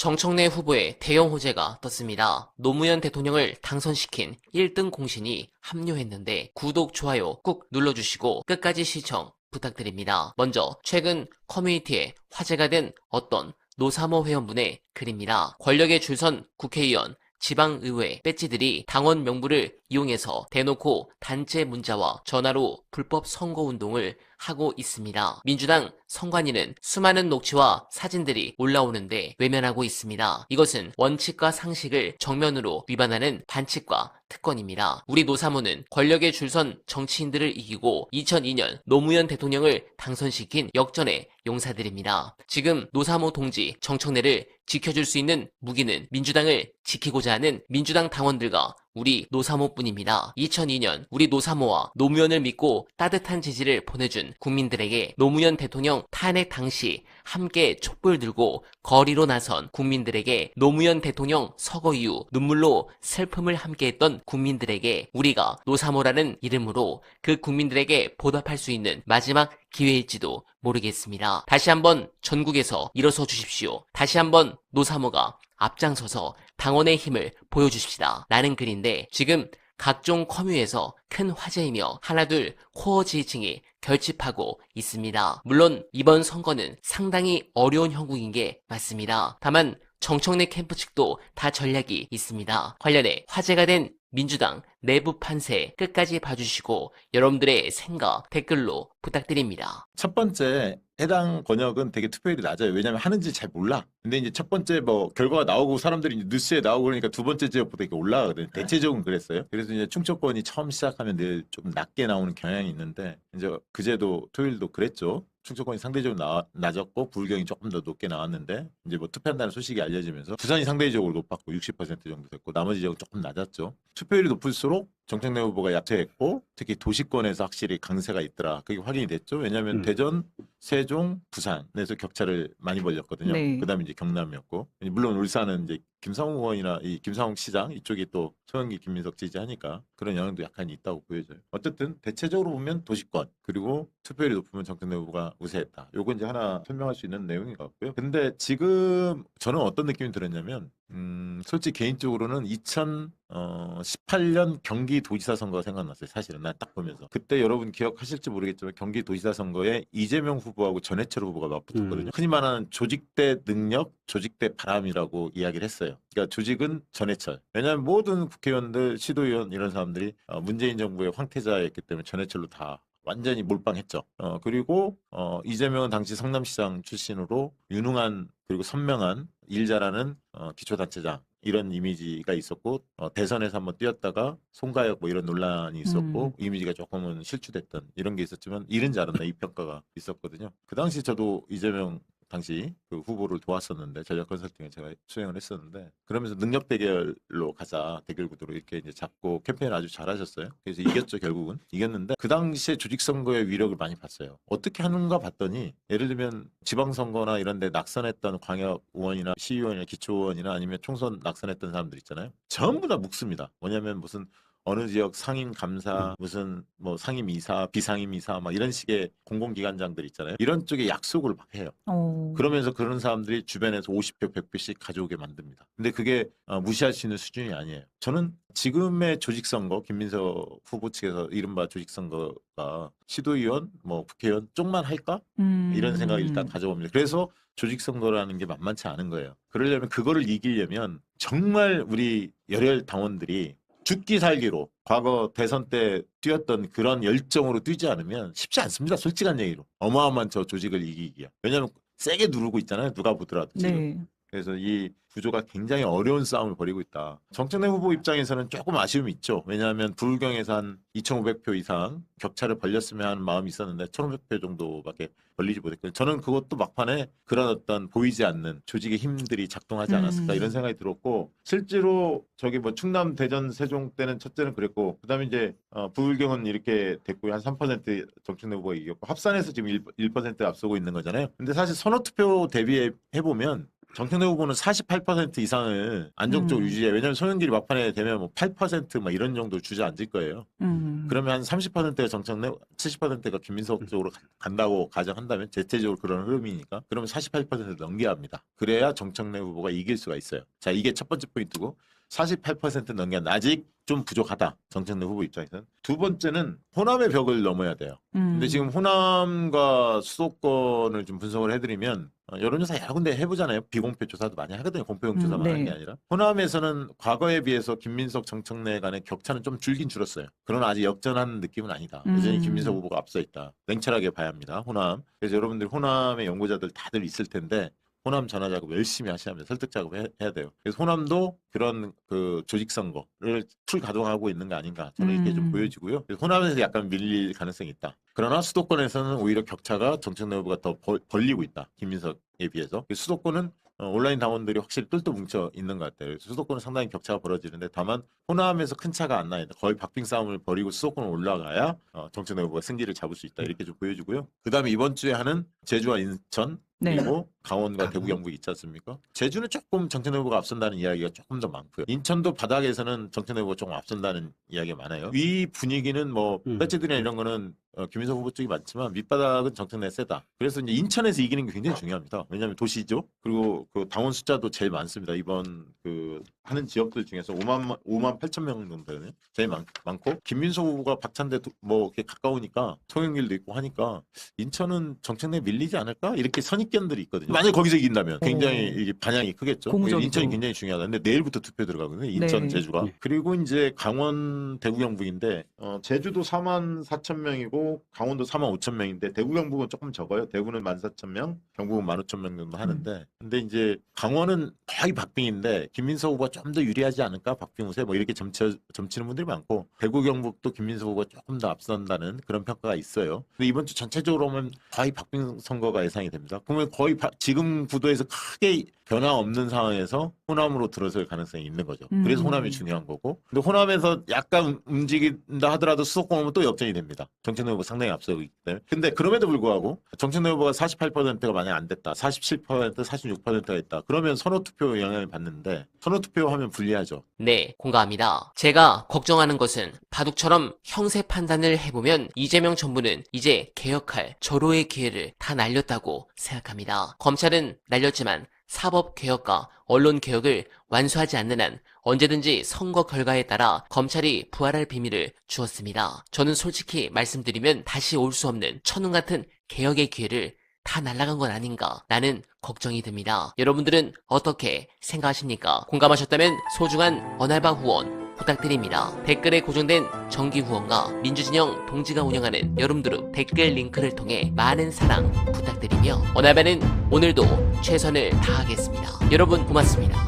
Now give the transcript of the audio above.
정청래 후보의 대형 호재가 떴습니다. 노무현 대통령을 당선시킨 1등 공신이 합류했는데 구독, 좋아요 꾹 눌러주시고 끝까지 시청 부탁드립니다. 먼저 최근 커뮤니티에 화제가 된 어떤 노사모 회원분의 글입니다. 권력에 줄선 국회의원, 지방의회 배지들이 당원 명부를 이용해서 대놓고 단체 문자와 전화로 불법 선거운동을 하고 있습니다. 민주당 선관위는 수많은 녹취와 사진들이 올라오는데 외면하고 있습니다. 이것은 원칙과 상식을 정면으로 위반하는 반칙과 특권입니다. 우리 노사모는 권력에 줄선 정치인들을 이기고 2002년 노무현 대통령을 당선시킨 역전의 용사들입니다. 지금 노사모 동지 정청래를 지켜줄 수 있는 무기는 민주당을 지키고자 하는 민주당 당원들과 우리 노사모뿐입니다. 2002년 우리 노사모와 노무현을 믿고 따뜻한 지지를 보내준 국민들에게 노무현 대통령 탄핵 당시 함께 촛불 들고 거리로 나선 국민들에게 노무현 대통령 서거 이후 눈물로 슬픔을 함께했던 국민들에게 우리가 노사모라는 이름으로 그 국민들에게 보답할 수 있는 마지막 기회일지도 모르겠습니다. 다시 한번 전국에서 일어서 주십시오. 다시 한번 노사모가 앞장서서 당원의 힘을 보여주십시다. 라는 글인데 지금 각종 커뮤에서 큰 화제이며 하나둘 코어 지지층이 결집하고 있습니다. 물론 이번 선거는 상당히 어려운 형국인 게 맞습니다. 다만 정청래 캠프 측도 다 전략이 있습니다. 관련해 화제가 된 민주당 내부 판세 끝까지 봐주시고 여러분들의 생각 댓글로 부탁드립니다. 첫 번째 해당 권역은 되게 투표율이 낮아요. 왜냐하면 하는지 잘 몰라. 근데 이제 첫 번째 뭐 결과가 나오고 사람들이 이제 뉴스에 나오고 그러니까 두 번째 지역보다 이렇게 올라가거든요. 대체적으로 그랬어요. 그래서 이제 충청권이 처음 시작하면 늘 좀 낮게 나오는 경향이 있는데 이제 그제도 토요일도 그랬죠. 충청권이 상대적으로 낮았고 불경이 조금 더 높게 나왔는데 이제 뭐 투표한다는 소식이 알려지면서 부산이 상대적으로 높았고 60% 정도 됐고 나머지 지역은 조금 낮았죠. 투표율이 높을수록 정청래 후보가 약세했고 특히 도시권에서 확실히 강세가 있더라. 그게 확인이 됐죠. 왜냐하면 대전, 세종, 부산에서 격차를 많이 벌렸거든요. 네. 그다음에 이제 경남이었고 물론 울산은 이제 김상욱 의원이나 이 김상욱 시장 이쪽이 또 소영기 김민석 지지하니까 그런 영향도 약간 있다고 보여져요. 어쨌든 대체적으로 보면 도시권 그리고 투표율이 높으면 정청래 후보가 우세했다. 요건 이제 하나 설명할 수 있는 내용인 것 같고요. 근데 지금 저는 어떤 느낌이 들었냐면 솔직히 개인적으로는 2018년 경기도지사 선거가 생각났어요. 사실은 난 딱 보면서 그때 여러분 기억하실지 모르겠지만 경기도지사 선거에 이재명 후보하고 전해철 후보가 맞붙었거든요. 흔히 말하는 조직대 능력, 조직대 바람이라고 이야기를 했어요. 그러니까 조직은 전해철. 왜냐하면 모든 국회의원들, 시도의원 이런 사람들이 문재인 정부의 황태자였기 때문에 전해철로 다 완전히 몰빵했죠. 그리고 이재명은 당시 성남시장 출신으로 유능한 그리고 선명한 일 잘하는 기초단체장 이런 이미지가 있었고 대선에서 한번 뛰었다가 송가혁 뭐 이런 논란이 있었고 이미지가 조금은 실추됐던 이런 게 있었지만 일은 잘한다 이 평가가 있었거든요. 그 당시 저도 이재명 당시 그 후보를 도왔었는데 전략 컨설팅에 제가 수행을 했었는데 그러면서 능력 대결로 가자 대결 구도로 이렇게 이제 잡고 캠페인을 아주 잘하셨어요. 그래서 이겼죠. 결국은 이겼는데 그 당시에 조직 선거의 위력을 많이 봤어요. 어떻게 하는가 봤더니 예를 들면 지방선거나 이런 데 낙선했던 광역 의원이나 시의원이나 기초의원이나 아니면 총선 낙선했던 사람들 있잖아요. 전부 다 묵습니다. 뭐냐면 무슨 어느 지역 상임 감사, 무슨 뭐 상임 이사, 비상임 이사 막 이런 식의 공공기관장들 있잖아요. 이런 쪽에 약속을 막 해요. 그러면서 그런 사람들이 주변에서 50표, 100표씩 가져오게 만듭니다. 근데 그게 무시할 수 있는 수준이 아니에요. 저는 지금의 조직선거, 김민석 후보 측에서 이른바 조직선거가 시도의원, 뭐 국회의원 쪽만 할까? 이런 생각을 일단 가져봅니다. 그래서 조직선거라는 게 만만치 않은 거예요. 그러려면 그거를 이기려면 정말 우리 열혈 당원들이 죽기 살기로 과거 대선 때 뛰었던 그런 열정으로 뛰지 않으면 쉽지 않습니다. 솔직한 얘기로. 어마어마한 저 조직을 이기기가. 왜냐하면 세게 누르고 있잖아요. 누가 보더라도 지금. 네. 그래서 이 구조가 굉장히 어려운 싸움을 벌이고 있다. 정청래 후보 입장에서는 조금 아쉬움이 있죠. 왜냐하면 부울경에서 한 2,500표 이상 격차를 벌렸으면 하는 마음이 있었는데 1,500표 정도밖에 벌리지 못했거든요. 저는 그것도 막판에 그런 어떤 보이지 않는 조직의 힘들이 작동하지 않았을까 이런 생각이 들었고 실제로 저기 뭐 충남, 대전, 세종 때는 첫째는 그랬고 그다음에 이제 부울경은 이렇게 됐고 한 3% 정청래 후보가 이겼고 합산해서 지금 1% 앞서고 있는 거잖아요. 근데 사실 선호투표 대비해 보면 정청래 후보는 48% 이상을 안정적으로 유지해. 왜냐하면 송영길이 막판에 되면 뭐 8% 이런 정도 주저앉을 거예요. 그러면 한 30%가 정청래, 70%가 김민석 쪽으로 간다고 가정한다면 대체적으로 그런 흐름이니까 그러면 48% 넘겨야 합니다. 그래야 정청래 후보가 이길 수가 있어요. 자, 이게 첫 번째 포인트고 48% 넘겨야 아직 좀 부족하다. 정청래 후보 입장에서는. 두 번째는 호남의 벽을 넘어야 돼요. 근데 지금 호남과 수도권을 좀 분석을 해드리면 여론조사 여러 군데 해보잖아요. 비공표 조사도 많이 하거든요. 공표용 조사만 하는 게 아니라. 호남에서는 과거에 비해서 김민석, 정청래 간의 격차는 좀 줄긴 줄었어요. 그러나 아직 역전하는 느낌은 아니다. 여전히 김민석 후보가 앞서 있다. 냉철하게 봐야 합니다. 호남. 그래서 여러분들 호남의 연구자들 다들 있을 텐데 호남 전화 작업 열심히 하셔야 합니다. 설득 작업 해야 돼요. 그래서 호남도 그런 그 조직 선거를 풀 가동하고 있는 거 아닌가 저는 이렇게 좀 보여지고요. 그래서 호남에서 약간 밀릴 가능성이 있다. 그러나 수도권에서는 오히려 격차가 정청래 후보가 더 벌리고 있다. 김민석에 비해서. 수도권은 온라인 당원들이 확실히 똘똘 뭉쳐 있는 것 같아요. 그래서 수도권은 상당히 격차가 벌어지는데 다만 호남에서 큰 차가 안 나요. 거의 박빙 싸움을 벌이고 수도권을 올라가야 정청래 후보가 승기를 잡을 수 있다. 이렇게 좀 보여주고요. 그 다음에 이번 주에 하는 제주와 인천 그리고 강원과 대구 경북 있지 않습니까? 제주는 조금 정청래 후보가 앞선다는 이야기가 조금 더 많고요. 인천도 바닥에서는 정청래 후보가 조금 앞선다는 이야기가 많아요. 위 분위기는 뭐 배치들이나 이런 거는 김민석 후보 쪽이 많지만 밑바닥은 정청래 세다. 그래서 이제 인천에서 이기는 게 굉장히 중요합니다. 왜냐하면 도시죠. 그리고 그 당원 숫자도 제일 많습니다. 이번 그 하는 지역들 중에서 5만 8천 명 정도 되네요. 제일 많고 김민석 후보가 박찬대 뭐 이렇게 가까우니까 송영길도 있고 하니까 인천은 정청래 밀리지 않을까 이렇게 선입견들이 있거든요. 만약 거기서 이긴다면 굉장히 이게 반향이 크겠죠. 고무적이죠. 인천이 굉장히 중요하다. 근데 내일부터 투표 들어가거든요. 인천, 네. 제주가. 그리고 이제 강원, 대구, 경북인데 제주도 4만 4천 명이고 강원도 4만 5천 명인데 대구, 경북은 조금 적어요. 대구는 1만 4천 명, 경북은 1만 5천 명 정도 하는데 근데 이제 강원은 거의 박빙인데 김민석 후보가 좀 더 유리하지 않을까? 박빙 우세 뭐 이렇게 점치는 분들이 많고 대구, 경북도 김민석 후보가 조금 더 앞선다는 그런 평가가 있어요. 근데 이번 주 전체적으로 보면 거의 박빙 선거가 예상이 됩니다. 그러면 거의 지금 구도에서 크게 변화 없는 상황에서 호남으로 들어설 가능성이 있는 거죠. 그래서 호남이 중요한 거고. 근데 호남에서 약간 움직인다 하더라도 수도권 오면 또 역전이 됩니다. 정청래 후보 상당히 앞서고 있기 때문에. 근데 그럼에도 불구하고 정청래 후보가 48%가 만약 안 됐다. 47%, 46%가 있다. 그러면 선호투표 영향을 받는데 선호투표하면 불리하죠. 네, 공감합니다. 제가 걱정하는 것은 바둑처럼 형세 판단을 해보면 이재명 정부는 이제 개혁할 절호의 기회를 다 날렸다고 생각합니다. 검찰은 날렸지만 사법개혁과 언론개혁을 완수하지 않는 한 언제든지 선거 결과에 따라 검찰이 부활할 비밀을 주었습니다. 저는 솔직히 말씀드리면 다시 올 수 없는 천운 같은 개혁의 기회를 다 날아간 건 아닌가 라는 걱정이 듭니다. 여러분들은 어떻게 생각하십니까? 공감하셨다면 소중한 언알바 후원 부탁드립니다. 댓글에 고정된 정기 후원과 민주진영 동지가 운영하는 여름두릅 댓글 링크를 통해 많은 사랑 부탁드리며 언알바는 오늘도 최선을 다하겠습니다. 여러분 고맙습니다.